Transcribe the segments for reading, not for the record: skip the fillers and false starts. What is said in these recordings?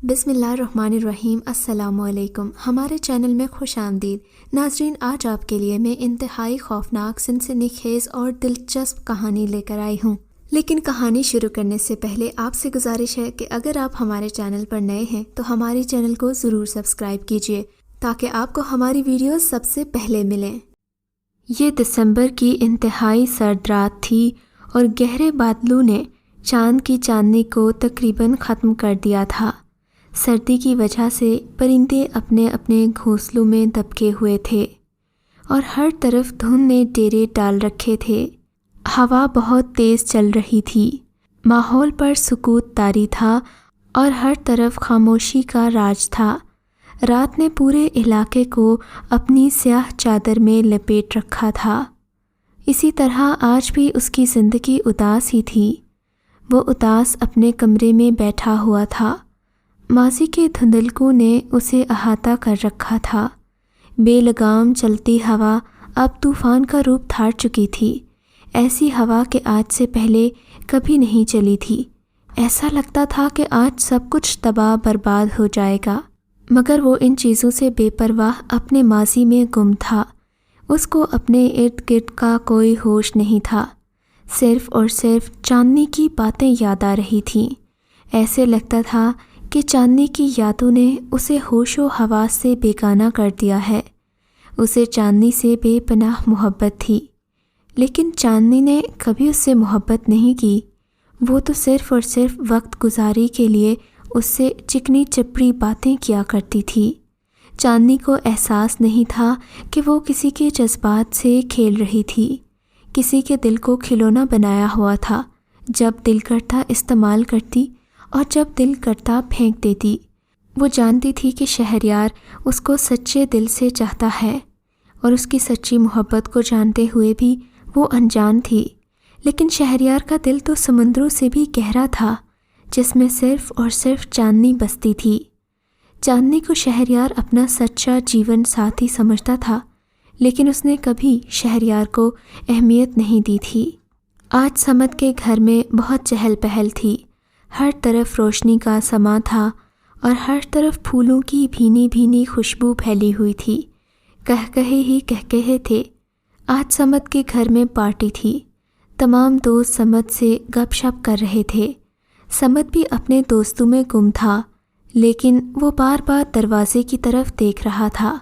بسم اللہ الرحمن الرحیم۔ السلام علیکم، ہمارے چینل میں خوش آمدید ناظرین۔ آج آپ کے لیے میں انتہائی خوفناک، سنسنی خیز اور دلچسپ کہانی لے کر آئی ہوں، لیکن کہانی شروع کرنے سے پہلے آپ سے گزارش ہے کہ اگر آپ ہمارے چینل پر نئے ہیں تو ہمارے چینل کو ضرور سبسکرائب کیجیے تاکہ آپ کو ہماری ویڈیوز سب سے پہلے ملیں۔ یہ دسمبر کی انتہائی سرد رات تھی اور گہرے بادلوں نے چاند کی چاندنی کو تقریباً ختم کر دیا تھا۔ سردی کی وجہ سے پرندے اپنے اپنے گھونسلوں میں دبکے ہوئے تھے اور ہر طرف دھند نے ڈیرے ڈال رکھے تھے۔ ہوا بہت تیز چل رہی تھی، ماحول پر سکوت طاری تھا اور ہر طرف خاموشی کا راج تھا۔ رات نے پورے علاقے کو اپنی سیاہ چادر میں لپیٹ رکھا تھا۔ اسی طرح آج بھی اس کی زندگی اداس ہی تھی۔ وہ اداس اپنے کمرے میں بیٹھا ہوا تھا۔ ماضی کے دھندلکوں نے اسے احاطہ کر رکھا تھا۔ بے لگام چلتی ہوا اب طوفان کا روپ دھار چکی تھی، ایسی ہوا کہ آج سے پہلے کبھی نہیں چلی تھی۔ ایسا لگتا تھا کہ آج سب کچھ تباہ برباد ہو جائے گا، مگر وہ ان چیزوں سے بے پرواہ اپنے ماضی میں گم تھا۔ اس کو اپنے ارد گرد کا کوئی ہوش نہیں تھا، صرف اور صرف چاندنی کی باتیں یاد آ رہی تھیں۔ ایسے لگتا تھا کہ چاندنی کی یادوں نے اسے ہوش و حواس سے بیگانہ کر دیا ہے۔ اسے چاندنی سے بے پناہ محبت تھی، لیکن چاندنی نے کبھی اس سے محبت نہیں کی۔ وہ تو صرف اور صرف وقت گزاری کے لیے اس سے چکنی چپڑی باتیں کیا کرتی تھی۔ چاندنی کو احساس نہیں تھا کہ وہ کسی کے جذبات سے کھیل رہی تھی، کسی کے دل کو کھلونا بنایا ہوا تھا۔ جب دل کرتا استعمال کرتی اور جب دل کرتا پھینک دیتی۔ وہ جانتی تھی کہ شہریار اس کو سچے دل سے چاہتا ہے اور اس کی سچی محبت کو جانتے ہوئے بھی وہ انجان تھی، لیکن شہریار کا دل تو سمندروں سے بھی گہرا تھا، جس میں صرف اور صرف چاندنی بستی تھی۔ چاندنی کو شہریار اپنا سچا جیون ساتھی سمجھتا تھا، لیکن اس نے کبھی شہریار کو اہمیت نہیں دی تھی۔ آج سمد کے گھر میں بہت چہل پہل تھی، ہر طرف روشنی کا سما تھا اور ہر طرف پھولوں کی بھینی بھینی خوشبو پھیلی ہوئی تھی۔ کہکہے ہی کہکہے تھے۔ آج سمد کے گھر میں پارٹی تھی، تمام دوست سمد سے گپ شپ کر رہے تھے۔ سمد بھی اپنے دوستوں میں گم تھا، لیکن وہ بار بار دروازے کی طرف دیکھ رہا تھا۔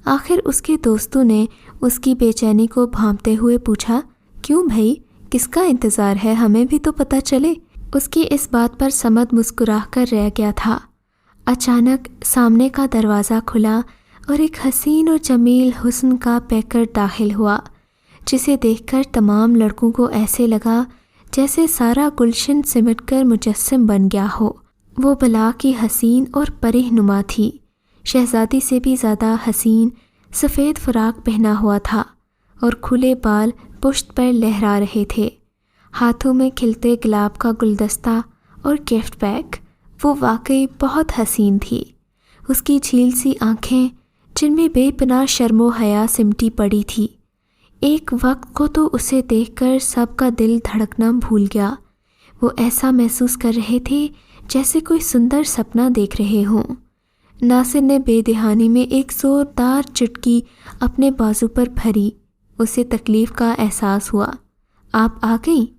آخر اس کے دوستوں نے اس کی بے چینی کو بھانپتے ہوئے پوچھا، کیوں بھائی، کس کا انتظار ہے؟ ہمیں بھی تو پتہ چلے۔ اس کی اس بات پر سمد مسکرا کر رہ گیا تھا۔ اچانک سامنے کا دروازہ کھلا اور ایک حسین اور جمیل حسن کا پیکر داخل ہوا، جسے دیکھ کر تمام لڑکوں کو ایسے لگا جیسے سارا گلشن سمٹ کر مجسم بن گیا ہو۔ وہ بلا کی حسین اور پرہ نما تھی، شہزادی سے بھی زیادہ حسین، سفید فراق پہنا ہوا تھا اور کھلے بال پشت پر لہرا رہے تھے، ہاتھوں میں کھلتے گلاب کا گلدستہ اور گفٹ بیگ۔ وہ واقعی بہت حسین تھی۔ اس کی جھیل سی آنکھیں جن میں بے پناہ شرم و حیا سمٹی پڑی تھی، ایک وقت کو تو اسے دیکھ کر سب کا دل دھڑکنا بھول گیا۔ وہ ایسا محسوس کر رہے تھے جیسے کوئی سندر سپنا دیکھ رہے ہوں۔ ناصر نے بے دہانی میں ایک زوردار چٹکی اپنے بازو پر بھری۔ اسے تکلیف کا احساس ہوا۔ آپ آ گئیں؟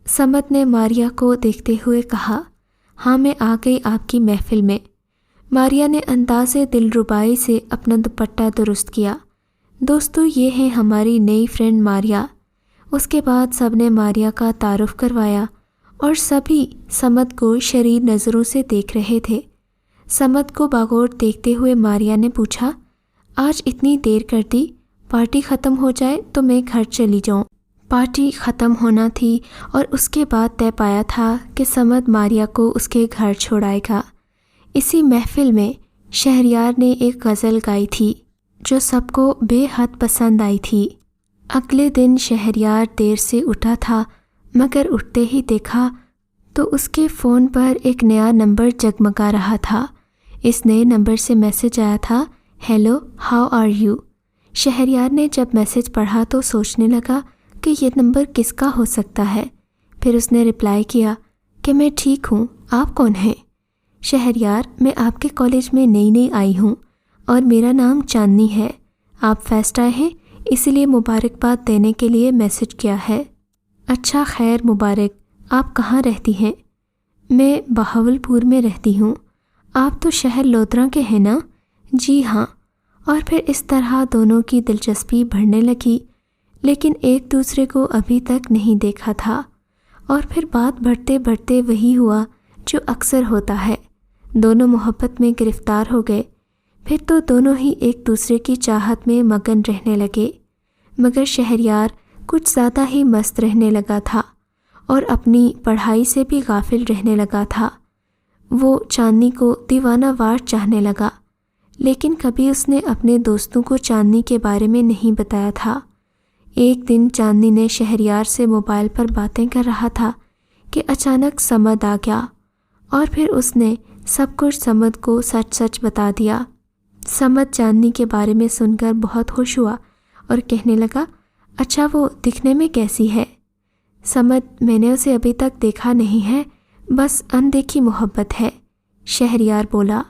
سمد نے ماریا کو دیکھتے ہوئے کہا۔ ہاں، میں آ گئی آپ کی محفل میں۔ ماریا نے انداز دلربائی سے اپنا دوپٹہ درست کیا۔ دوستو، یہ ہے ہماری نئی فرینڈ ماریا۔ اس کے بعد سب نے ماریا کا تعارف کروایا اور سبھی سمد کو شریر نظروں سے دیکھ رہے تھے۔ سمد کو باغور دیکھتے ہوئے ماریا نے پوچھا، آج اتنی دیر کر دی؟ پارٹی ختم ہو جائے تو میں گھر چلی جاؤں۔ پارٹی ختم ہونا تھی اور اس کے بعد طے پایا تھا کہ سمد ماریا کو اس کے گھر چھوڑائے گا۔ اسی محفل میں شہریار نے ایک غزل گائی تھی جو سب کو بے حد پسند آئی تھی۔ اگلے دن شہریار دیر سے اٹھا تھا، مگر اٹھتے ہی دیکھا تو اس کے فون پر ایک نیا نمبر جگمگا رہا تھا۔ اس نئے نمبر سے میسج آیا تھا، hello, how are you? Shahryar نے جب میسج پڑھا تو سوچنے لگا کہ یہ نمبر کس کا ہو سکتا ہے۔ پھر اس نے رپلائی کیا کہ میں ٹھیک ہوں، آپ کون ہیں؟ شہریار، میں آپ کے کالج میں نئی آئی ہوں اور میرا نام چاندنی ہے۔ آپ فیسٹ آئے ہیں، اسی لیے مبارکباد دینے کے لیے میسج کیا ہے۔ اچھا، خیر مبارک۔ آپ کہاں رہتی ہیں؟ میں بہاولپور میں رہتی ہوں۔ آپ تو شہر لودھرا کے ہیں نا؟ جی ہاں۔ اور پھر اس طرح دونوں کی دلچسپی بڑھنے لگی، لیکن ایک دوسرے کو ابھی تک نہیں دیکھا تھا، اور پھر بات بڑھتے بڑھتے وہی ہوا جو اکثر ہوتا ہے، دونوں محبت میں گرفتار ہو گئے۔ پھر تو دونوں ہی ایک دوسرے کی چاہت میں مگن رہنے لگے، مگر شہریار کچھ زیادہ ہی مست رہنے لگا تھا اور اپنی پڑھائی سے بھی غافل رہنے لگا تھا۔ وہ چاندنی کو دیوانہ وار چاہنے لگا، لیکن کبھی اس نے اپنے دوستوں کو چاندنی کے بارے میں نہیں بتایا تھا۔ ایک دن چاندنی نے شہریار سے موبائل پر باتیں کر رہا تھا کہ اچانک سمد آ گیا، اور پھر اس نے سب کچھ سمد کو سچ سچ بتا دیا۔ سمد چاندنی کے بارے میں سن کر بہت خوش ہوا اور کہنے لگا، اچھا وہ دکھنے میں کیسی ہے؟ سمد، میں نے اسے ابھی تک دیکھا نہیں ہے، بس اندیکھی محبت ہے، شہریار بولا۔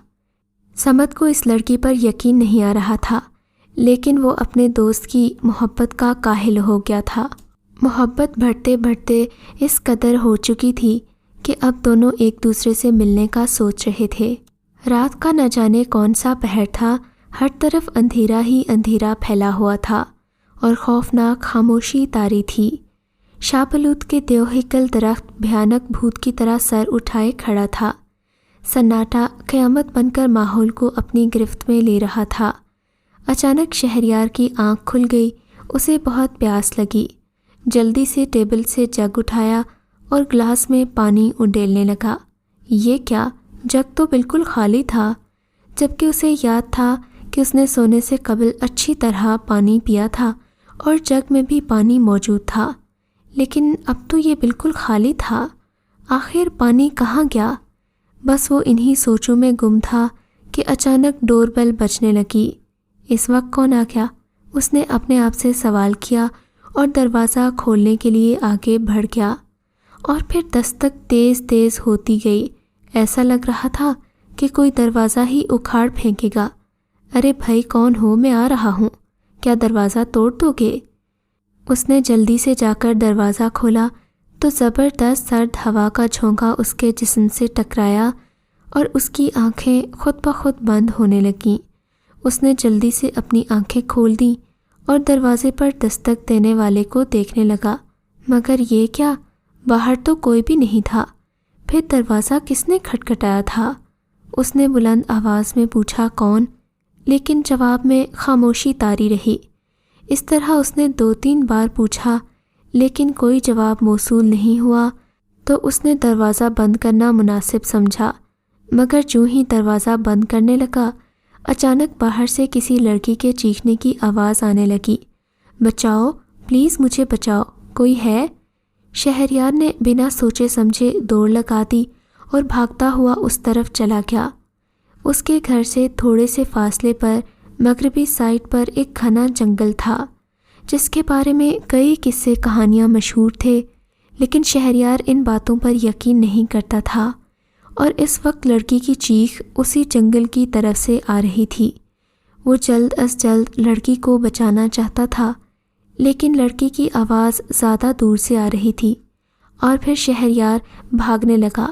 سمد کو اس لڑکی پر یقین نہیں آ رہا تھا، لیکن وہ اپنے دوست کی محبت کا کاہل ہو گیا تھا۔ محبت بڑھتے بڑھتے اس قدر ہو چکی تھی کہ اب دونوں ایک دوسرے سے ملنے کا سوچ رہے تھے۔ رات کا نہ جانے کون سا پہر تھا، ہر طرف اندھیرا ہی اندھیرا پھیلا ہوا تھا اور خوفناک خاموشی طاری تھی۔ شاہبلود کے دیوہکل درخت بھیانک بھوت کی طرح سر اٹھائے کھڑا تھا۔ سناٹا قیامت بن کر ماحول کو اپنی گرفت میں لے رہا تھا۔ اچانک شہریار کی آنکھ کھل گئی، اسے بہت پیاس لگی۔ جلدی سے ٹیبل سے جگ اٹھایا اور گلاس میں پانی اڈیلنے لگا۔ یہ کیا، جگ تو بالکل خالی تھا، جبکہ اسے یاد تھا کہ اس نے سونے سے قبل اچھی طرح پانی پیا تھا اور جگ میں بھی پانی موجود تھا، لیکن اب تو یہ بالکل خالی تھا۔ آخر پانی کہاں گیا؟ بس وہ انہی سوچوں میں گم تھا کہ اچانک ڈور بیل بجنے لگی۔ اس وقت کون آ گیا؟ اس نے اپنے آپ سے سوال کیا اور دروازہ کھولنے کے لیے آگے بڑھ گیا، اور پھر دستک تیز تیز ہوتی گئی۔ ایسا لگ رہا تھا کہ کوئی دروازہ ہی اکھاڑ پھینکے گا۔ ارے بھائی، کون ہو؟ میں آ رہا ہوں، کیا دروازہ توڑ دو گے؟ اس نے جلدی سے جا کر دروازہ کھولا تو زبردست سرد ہوا کا جھونکا اس کے جسم سے ٹکرایا اور اس کی آنکھیں خود بخود بند ہونے لگیں۔ اس نے جلدی سے اپنی آنکھیں کھول دیں اور دروازے پر دستک دینے والے کو دیکھنے لگا، مگر یہ کیا، باہر تو کوئی بھی نہیں تھا۔ پھر دروازہ کس نے کھٹکھٹایا تھا؟ اس نے بلند آواز میں پوچھا، کون؟ لیکن جواب میں خاموشی طاری رہی۔ اس طرح اس نے 2-3 بار پوچھا، لیکن کوئی جواب موصول نہیں ہوا، تو اس نے دروازہ بند کرنا مناسب سمجھا، مگر جو ہی دروازہ بند کرنے لگا، اچانک باہر سے کسی لڑکی کے چیخنے کی آواز آنے لگی، بچاؤ، پلیز مجھے بچاؤ، کوئی ہے؟ شہریار نے بنا سوچے سمجھے دوڑ لگا دی اور بھاگتا ہوا اس طرف چلا گیا۔ اس کے گھر سے تھوڑے سے فاصلے پر مغربی سائڈ پر ایک گھنا جنگل تھا، جس کے بارے میں کئی قصے کہانیاں مشہور تھے، لیکن شہریار ان باتوں پر یقین نہیں کرتا تھا، اور اس وقت لڑکی کی چیخ اسی جنگل کی طرف سے آ رہی تھی۔ وہ جلد از جلد لڑکی کو بچانا چاہتا تھا، لیکن لڑکی کی آواز زیادہ دور سے آ رہی تھی، اور پھر شہریار بھاگنے لگا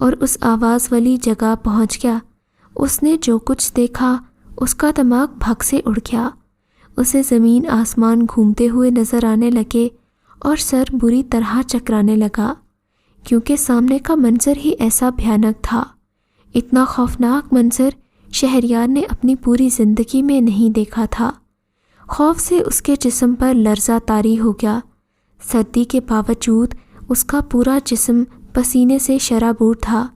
اور اس آواز والی جگہ پہنچ گیا۔ اس نے جو کچھ دیکھا، اس کا دماغ بھگ سے اڑ گیا۔ اسے زمین آسمان گھومتے ہوئے نظر آنے لگے اور سر بری طرح چکرانے لگا، کیونکہ سامنے کا منظر ہی ایسا بھیانک تھا۔ اتنا خوفناک منظر شہریار نے اپنی پوری زندگی میں نہیں دیکھا تھا۔ خوف سے اس کے جسم پر لرزہ طاری ہو گیا۔ سردی کے باوجود اس کا پورا جسم پسینے سے شرابور تھا۔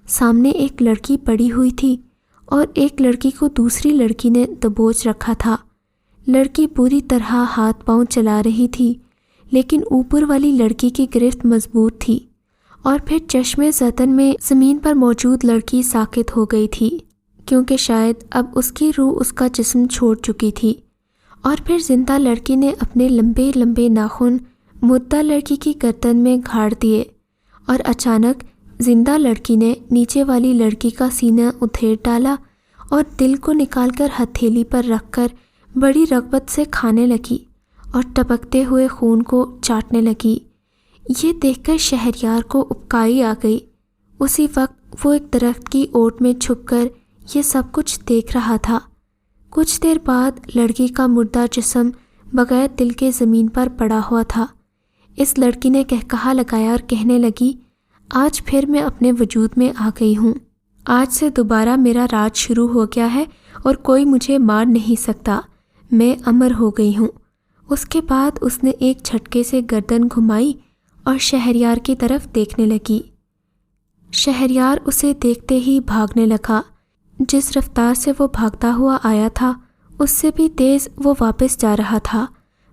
سامنے ایک لڑکی پڑی ہوئی تھی اور ایک لڑکی کو دوسری لڑکی نے دبوچ رکھا تھا۔ لڑکی پوری طرح ہاتھ پاؤں چلا رہی تھی، لیکن اوپر والی لڑکی کی گرفت مضبوط تھی، اور پھر چشمے زدن میں زمین پر موجود لڑکی ساکت ہو گئی تھی، کیونکہ شاید اب اس کی روح اس کا جسم چھوڑ چکی تھی۔ اور پھر زندہ لڑکی نے اپنے لمبے لمبے ناخن مردہ لڑکی کی گردن میں گھاڑ دیے، اور اچانک زندہ لڑکی نے نیچے والی لڑکی کا سینہ ادھیڑ ڈالا اور دل کو نکال کر ہتھیلی پر رکھ کر بڑی رغبت سے کھانے لگی اور ٹپکتے ہوئے خون کو چاٹنے لگی۔ یہ دیکھ کر شہریار کو ابکائی آ گئی۔ اسی وقت وہ ایک درخت کی اوٹ میں چھپ کر یہ سب کچھ دیکھ رہا تھا۔ کچھ دیر بعد لڑکی کا مردہ جسم بغیر دل کے زمین پر پڑا ہوا تھا۔ اس لڑکی نے قہقہا لگایا اور کہنے لگی، آج پھر میں اپنے وجود میں آ گئی ہوں۔ آج سے دوبارہ میرا راج شروع ہو گیا ہے اور کوئی مجھے مار نہیں سکتا۔ میں امر ہو گئی ہوں۔ اس کے بعد اس نے ایک جھٹکے سے گردن گھمائی اور شہریار کی طرف دیکھنے لگی۔ شہریار اسے دیکھتے ہی بھاگنے لگا۔ جس رفتار سے وہ بھاگتا ہوا آیا تھا اس سے بھی تیز وہ واپس جا رہا تھا،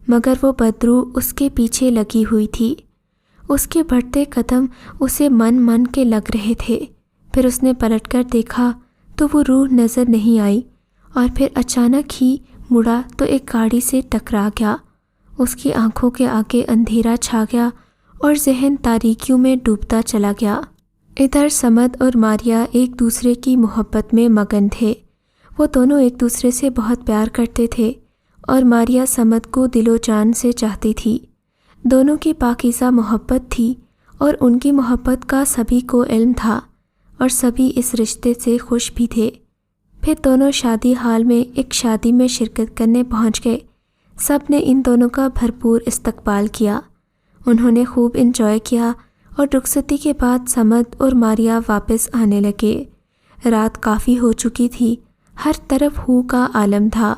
مگر وہ بدرو اس کے پیچھے لگی ہوئی تھی۔ اس کے بڑھتے قدم اسے من کے لگ رہے تھے۔ پھر اس نے پلٹ کر دیکھا تو وہ روح نظر نہیں آئی، اور پھر اچانک ہی مڑا تو ایک گاڑی سے ٹکرا گیا۔ اس کی آنکھوں کے آگے اندھیرا چھا گیا اور ذہن تاریکیوں میں ڈوبتا چلا گیا۔ ادھر سمد اور ماریا ایک دوسرے کی محبت میں مگن تھے۔ وہ دونوں ایک دوسرے سے بہت پیار کرتے تھے اور ماریا سمد کو دل و جان سے چاہتی تھی۔ دونوں کی پاکیزہ محبت تھی اور ان کی محبت کا سبھی کو علم تھا اور سبھی اس رشتے سے خوش بھی تھے۔ پھر دونوں شادی حال میں ایک شادی میں شرکت کرنے پہنچ گئے۔ سب نے ان دونوں کا بھرپور استقبال کیا۔ انہوں نے خوب انجوائے کیا اور رخصتی کے بعد سمد اور ماریا واپس آنے لگے۔ رات کافی ہو چکی تھی، ہر طرف ہو کا عالم تھا۔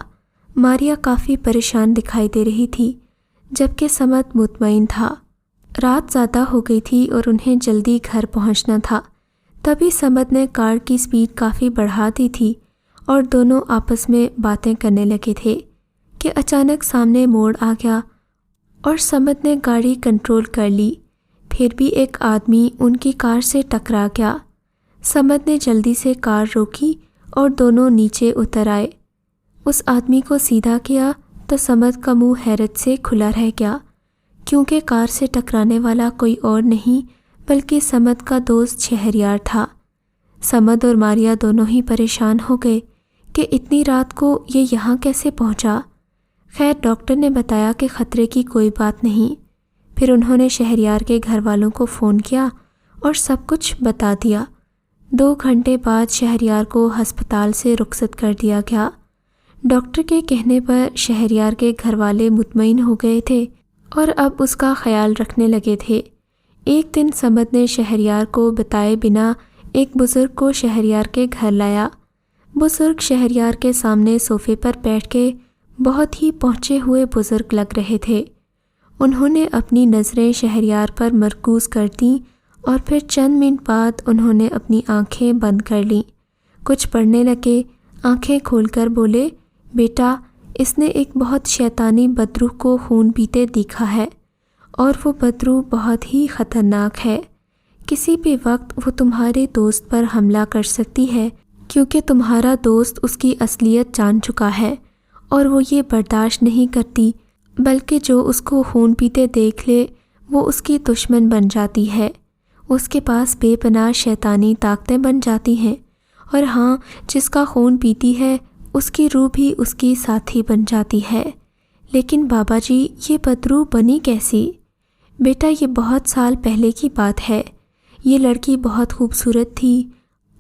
ماریا کافی پریشان دکھائی دے رہی تھی، جبکہ سمد مطمئن تھا۔ رات زیادہ ہو گئی تھی اور انہیں جلدی گھر پہنچنا تھا۔ تبھی سمد نے کار کی سپیڈ کافی بڑھا دی تھی اور دونوں آپس میں باتیں کرنے لگے تھے کہ اچانک سامنے موڑ آ گیا اور سمد نے گاڑی کنٹرول کر لی۔ پھر بھی ایک آدمی ان کی کار سے ٹکرا گیا۔ سمد نے جلدی سے کار روکی اور دونوں نیچے اتر آئے۔ اس آدمی کو سیدھا کیا تو سمد کا منہ حیرت سے کھلا رہ گیا، کیونکہ کار سے ٹکرانے والا کوئی اور نہیں بلکہ سمد کا دوست شہریار تھا۔ سمد اور ماریا دونوں ہی پریشان ہو گئے کہ اتنی رات کو یہ یہاں کیسے پہنچا۔ خیر ڈاکٹر نے بتایا کہ خطرے کی کوئی بات نہیں۔ پھر انہوں نے شہریار کے گھر والوں کو فون کیا اور سب کچھ بتا دیا۔ 2 گھنٹے بعد شہریار کو ہسپتال سے رخصت کر دیا گیا۔ ڈاکٹر کے کہنے پر شہریار کے گھر والے مطمئن ہو گئے تھے اور اب اس کا خیال رکھنے لگے تھے۔ ایک دن سمد نے شہریار کو بتائے بنا ایک بزرگ کو شہریار کے گھر لایا۔ بزرگ شہریار کے سامنے صوفے پر بیٹھ کے بہت ہی پہنچے ہوئے بزرگ لگ رہے تھے۔ انہوں نے اپنی نظریں شہریار پر مرکوز کر دیں اور پھر چند منٹ بعد انہوں نے اپنی آنکھیں بند کر لیں۔ کچھ پڑھنے لگے، آنکھیں کھول کر بولے، بیٹا اس نے ایک بہت شیطانی بدروح کو خون پیتے دیکھا ہے اور وہ بدروح بہت ہی خطرناک ہے۔ کسی بھی وقت وہ تمہارے دوست پر حملہ کر سکتی ہے، کیونکہ تمہارا دوست اس کی اصلیت جان چکا ہے اور وہ یہ برداشت نہیں کرتی، بلکہ جو اس کو خون پیتے دیکھ لے وہ اس کی دشمن بن جاتی ہے۔ اس کے پاس بے پناہ شیطانی طاقتیں بن جاتی ہیں، اور ہاں جس کا خون پیتی ہے اس کی روح بھی اس کی ساتھی بن جاتی ہے۔ لیکن بابا جی یہ بدروح بنی کیسی؟ بیٹا یہ بہت سال پہلے کی بات ہے۔ یہ لڑکی بہت خوبصورت تھی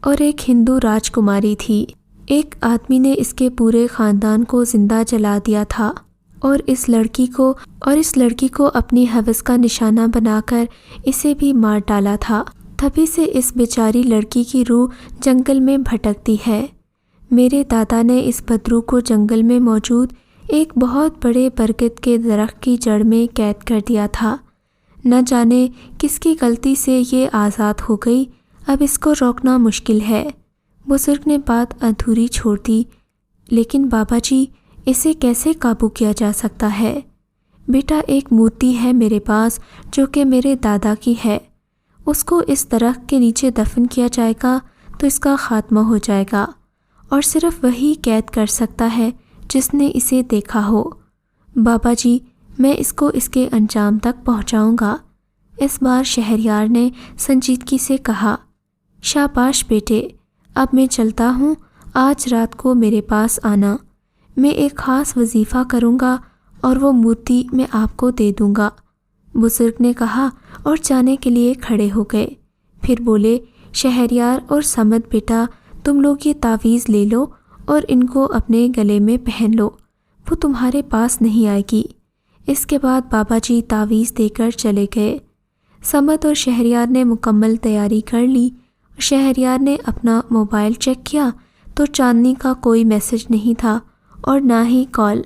اور ایک ہندو راجکماری تھی۔ ایک آدمی نے اس کے پورے خاندان کو زندہ جلا دیا تھا اور اس لڑکی کو اپنی ہوس کا نشانہ بنا کر اسے بھی مار ڈالا تھا۔ تبھی سے اس بیچاری لڑکی کی روح جنگل میں بھٹکتی ہے۔ میرے دادا نے اس بدروح کو جنگل میں موجود ایک بہت بڑے برگد کے درخت کی جڑ میں قید کر دیا تھا۔ نہ جانے کس کی غلطی سے یہ آزاد ہو گئی، اب اس کو روکنا مشکل ہے۔ بزرگ نے بات ادھوری چھوڑ دی، لیکن بابا جی اسے کیسے قابو کیا جا سکتا ہے؟ بیٹا ایک مورتی ہے میرے پاس جو کہ میرے دادا کی ہے، اس کو اس درخت کے نیچے دفن کیا جائے گا تو اس کا خاتمہ ہو جائے گا، اور صرف وہی قید کر سکتا ہے جس نے اسے دیکھا ہو۔ بابا جی میں اس کو اس کے انجام تک پہنچاؤں گا۔ اس بار شہریار نے سنجیدگی سے کہا، شاباش بیٹے، اب میں چلتا ہوں، آج رات کو میرے پاس آنا، میں ایک خاص وظیفہ کروں گا اور وہ مورتی میں آپ کو دے دوں گا۔ بزرگ نے کہا اور جانے کے لیے کھڑے ہو گئے۔ پھر بولے، شہریار اور صمد بیٹا، تم لوگ یہ تعویذ لے لو اور ان کو اپنے گلے میں پہن لو، وہ تمہارے پاس نہیں آئے گی۔ اس کے بعد بابا جی تعویذ دے کر چلے گئے۔ صمد اور شہریار نے مکمل تیاری کر لی۔ شہریار نے اپنا موبائل چیک کیا تو چاندنی کا کوئی میسج نہیں تھا اور نہ ہی کال۔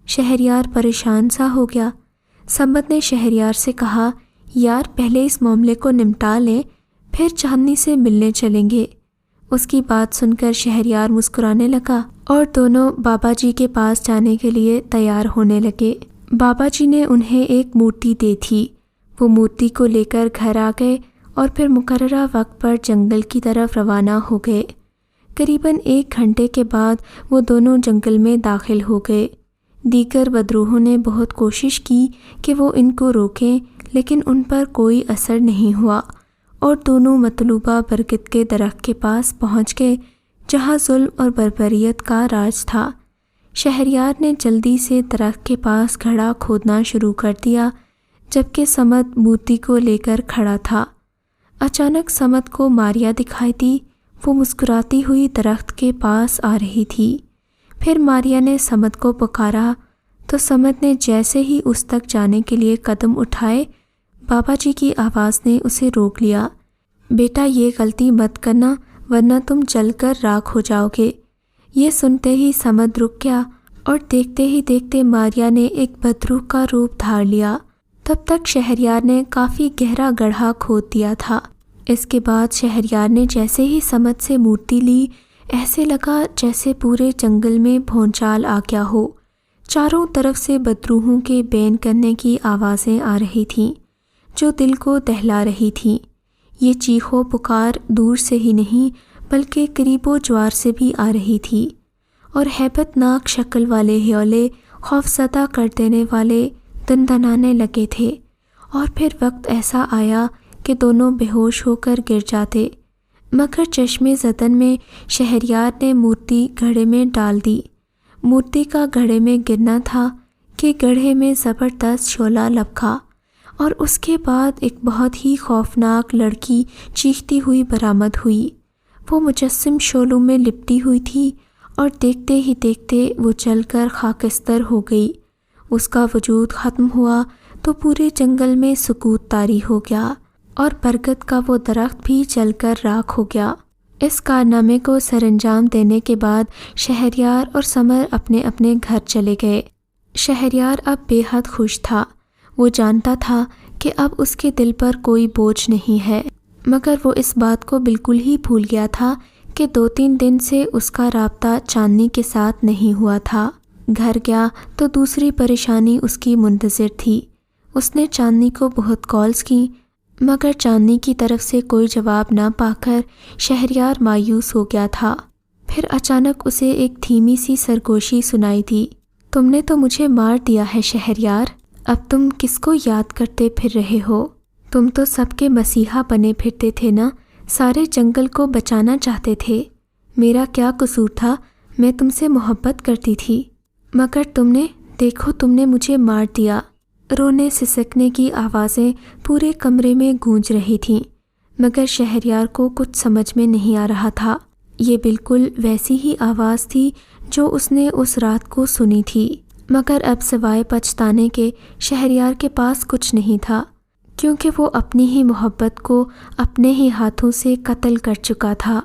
شہریار پریشان سا ہو گیا۔ صمد نے شہریار سے کہا، یار پہلے اس معاملے کو نمٹا لیں، پھر چاندنی سے ملنے چلیں گے۔ اس کی بات سن کر شہریار مسکرانے لگا اور دونوں بابا جی کے پاس جانے کے لیے تیار ہونے لگے۔ بابا جی نے انہیں ایک مورتی دی تھی۔ وہ مورتی کو لے کر گھر آ گئے اور پھر مقررہ وقت پر جنگل کی طرف روانہ ہو گئے۔ قریباً 1 گھنٹے کے بعد وہ دونوں جنگل میں داخل ہو گئے۔ دیگر بدروحوں نے بہت کوشش کی کہ وہ ان کو روکیں، لیکن ان پر کوئی اثر نہیں ہوا اور دونوں مطلوبہ برگد کے درخت کے پاس پہنچ گئے جہاں ظلم اور بربریت کا راج تھا۔ شہریار نے جلدی سے درخت کے پاس گڑھا کھودنا شروع کر دیا، جبکہ صمد مورتی کو لے کر کھڑا تھا۔ اچانک صمد کو ماریا دکھائی دی۔ وہ مسکراتی ہوئی درخت کے پاس آ رہی تھی۔ پھر ماریا نے صمد کو پکارا تو صمد نے جیسے ہی اس تک جانے کے لیے قدم اٹھائے، بابا جی کی آواز نے اسے روک لیا۔ بیٹا یہ غلطی مت کرنا ورنہ تم جل کر راکھ ہو جاؤ گے۔ یہ سنتے ہی صمد رک گیا اور دیکھتے ہی دیکھتے ماریا نے ایک بدروح کا روپ دھار لیا۔ تب تک شہریار نے کافی گہرا گڑھا کھود دیا تھا۔ اس کے بعد شہریار نے جیسے ہی صمد سے مورتی لی، ایسے لگا جیسے پورے جنگل میں بھونچال آ گیا ہو۔ چاروں طرف سے بدروحوں کے بین کرنے کی آوازیں آ رہی تھیں جو دل کو دہلا رہی تھیں۔ یہ چیخ و پکار دور سے ہی نہیں بلکہ قریب و جوار سے بھی آ رہی تھی، اور ہیبت ناک شکل والے ہیولے خوفزدہ کر دینے والے دندنانے لگے تھے، اور پھر وقت ایسا آیا کہ دونوں بے ہوش ہو کر گر جاتے، مگر چشم زدن میں شہریار نے مورتی گھڑے میں ڈال دی۔ مورتی کا گھڑے میں گرنا تھا کہ گڑھے میں زبردست شعلہ لبھا، اور اس کے بعد ایک بہت ہی خوفناک لڑکی چیختی ہوئی برآمد ہوئی۔ وہ مجسم شعلوں میں لپٹی ہوئی تھی اور دیکھتے ہی دیکھتے وہ جل کر خاکستر ہو گئی۔ اس کا وجود ختم ہوا تو پورے جنگل میں سکوت طاری ہو گیا اور برگد کا وہ درخت بھی جل کر راکھ ہو گیا۔ اس کارنامے کو سر انجام دینے کے بعد شہریار اور سمر اپنے اپنے گھر چلے گئے۔ شہریار اب بے حد خوش تھا۔ وہ جانتا تھا کہ اب اس کے دل پر کوئی بوجھ نہیں ہے، مگر وہ اس بات کو بالکل ہی بھول گیا تھا کہ 2-3 دن سے اس کا رابطہ چاندنی کے ساتھ نہیں ہوا تھا۔ گھر گیا تو دوسری پریشانی اس کی منتظر تھی۔ اس نے چاندنی کو بہت کالز کی، مگر چاندنی کی طرف سے کوئی جواب نہ پا کر شہریار مایوس ہو گیا تھا۔ پھر اچانک اسے ایک دھیمی سی سرگوشی سنائی دی، تم نے تو مجھے مار دیا ہے شہریار، اب تم کس کو یاد کرتے پھر رہے ہو؟ تم تو سب کے مسیحا بنے پھرتے تھے نا، سارے جنگل کو بچانا چاہتے تھے۔ میرا کیا قصور تھا؟ میں تم سے محبت کرتی تھی، مگر تم نے، دیکھو تم نے مجھے مار دیا۔ رونے سسکنے کی آوازیں پورے کمرے میں گونج رہی تھیں، مگر شہریار کو کچھ سمجھ میں نہیں آ رہا تھا۔ یہ بالکل ویسی ہی آواز تھی جو اس نے اس رات کو سنی تھی، مگر اب سوائے پچھتانے کے شہریار کے پاس کچھ نہیں تھا، کیونکہ وہ اپنی ہی محبت کو اپنے ہی ہاتھوں سے قتل کر چکا تھا۔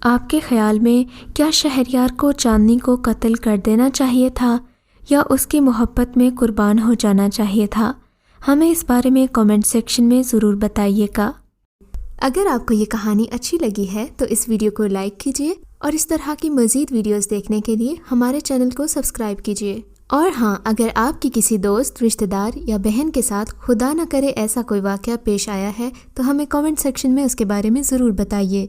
آپ کے خیال میں کیا شہریار کو چاندنی کو قتل کر دینا چاہیے تھا یا اس کی محبت میں قربان ہو جانا چاہیے تھا؟ ہمیں اس بارے میں کامنٹ سیکشن میں ضرور بتائیے گا۔ اگر آپ کو یہ کہانی اچھی لگی ہے تو اس ویڈیو کو لائک کیجیے اور اس طرح کی مزید ویڈیوز دیکھنے کے لیے ہمارے چینل کو سبسکرائب کیجیے۔ اور ہاں، اگر آپ کی کسی دوست، رشتہ دار یا بہن کے ساتھ خدا نہ کرے ایسا کوئی واقعہ پیش آیا ہے تو ہمیں کامنٹ سیکشن میں اس کے بارے میں ضرور بتائیے۔